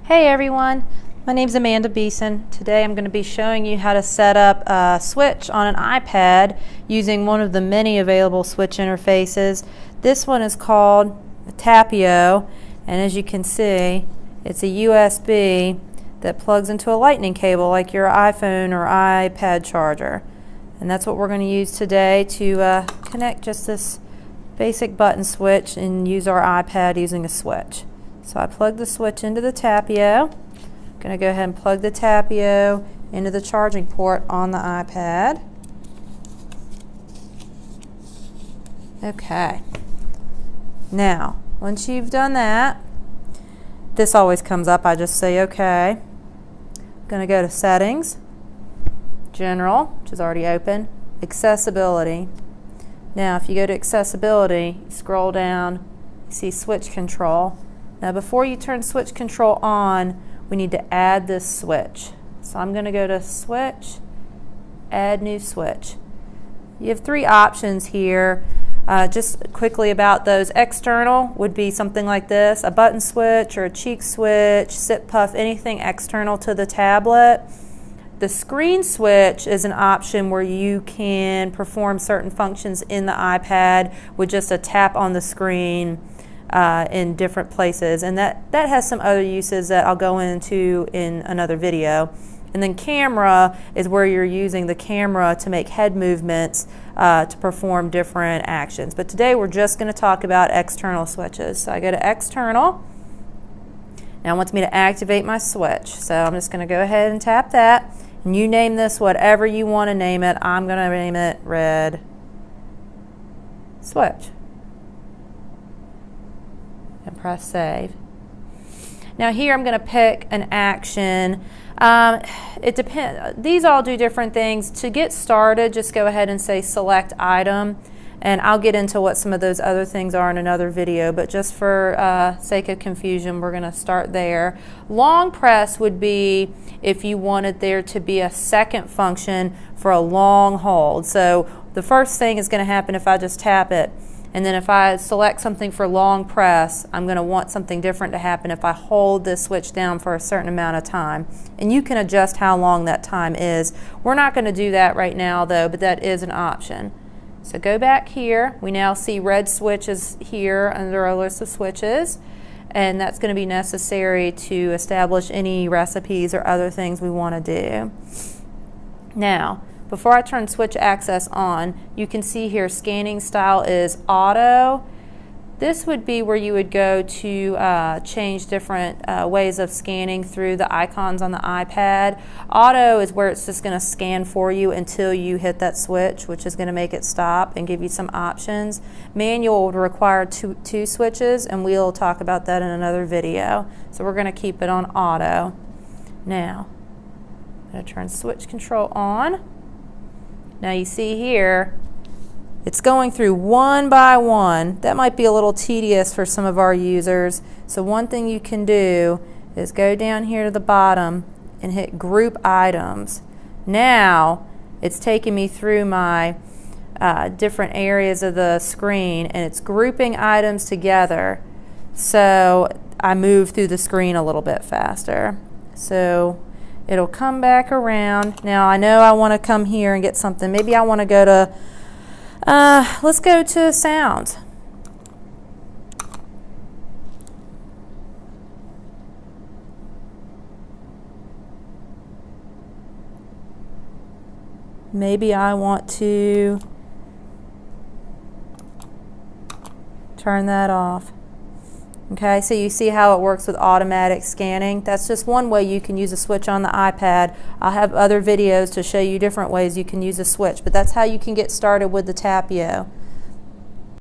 Hey everyone, my name is Amanda Beeson. Today I'm going to be showing you how to set up a switch on an iPad using one of the many available switch interfaces. This one is called Tapio, and as you can see, it's a USB that plugs into a lightning cable like your iPhone or iPad charger. And that's what we're going to use today to connect just this basic button switch and use our iPad using a switch. So I plug the switch into the Tapio. I'm going to go ahead and plug the Tapio into the charging port on the iPad. Okay. Now, once you've done that, this always comes up. I just say OK. I'm going to go to Settings, General, which is already open, Accessibility. Now, if you go to Accessibility, scroll down, you see Switch Control. Now before you turn switch control on, we need to add this switch. So I'm going to go to Switch, Add New Switch. You have three options here. Just quickly about those. External would be something like this, a button switch or a cheek switch, sit puff, anything external to the tablet. The screen switch is an option where you can perform certain functions in the iPad with just a tap on the screen in different places, and that has some other uses that I'll go into in another video. And then camera is where you're using the camera to make head movements to perform different actions. But today we're just going to talk about external switches. So I go to External. Now it wants me to activate my switch. So I'm just going to go ahead and tap that. And you name this whatever you want to name it. I'm going to name it Red Switch. And press Save. Now here I'm going to pick an action. It depends. These all do different things. To get started, just go ahead and say Select Item, and I'll get into what some of those other things are in another video, but just for sake of confusion, we're going to start there. Long press would be if you wanted there to be a second function for a long hold. So the first thing is going to happen if I just tap it. And then if I select something for long press, I'm going to want something different to happen if I hold this switch down for a certain amount of time. And you can adjust how long that time is. We're not going to do that right now though, but that is an option. So go back here. We now see red switches here under our list of switches. And that's going to be necessary to establish any recipes or other things we want to do. Now, before I turn switch access on, you can see here scanning style is auto. This would be where you would go to change different ways of scanning through the icons on the iPad. Auto is where it's just going to scan for you until you hit that switch, which is going to make it stop and give you some options. Manual would require two switches, and we'll talk about that in another video. So we're going to keep it on auto. Now, I'm going to turn switch control on. Now you see here, it's going through one by one. That might be a little tedious for some of our users. So one thing you can do is go down here to the bottom and hit Group Items. Now it's taking me through my different areas of the screen, and it's grouping items together. So I move through the screen a little bit faster. So it'll come back around. Now I know I want to come here and get something. Maybe I want to go to, let's go to sounds. Maybe I want to turn that off. Okay, so you see how it works with automatic scanning. That's just one way you can use a switch on the iPad. I'll have other videos to show you different ways you can use a switch, but that's how you can get started with the Tapio.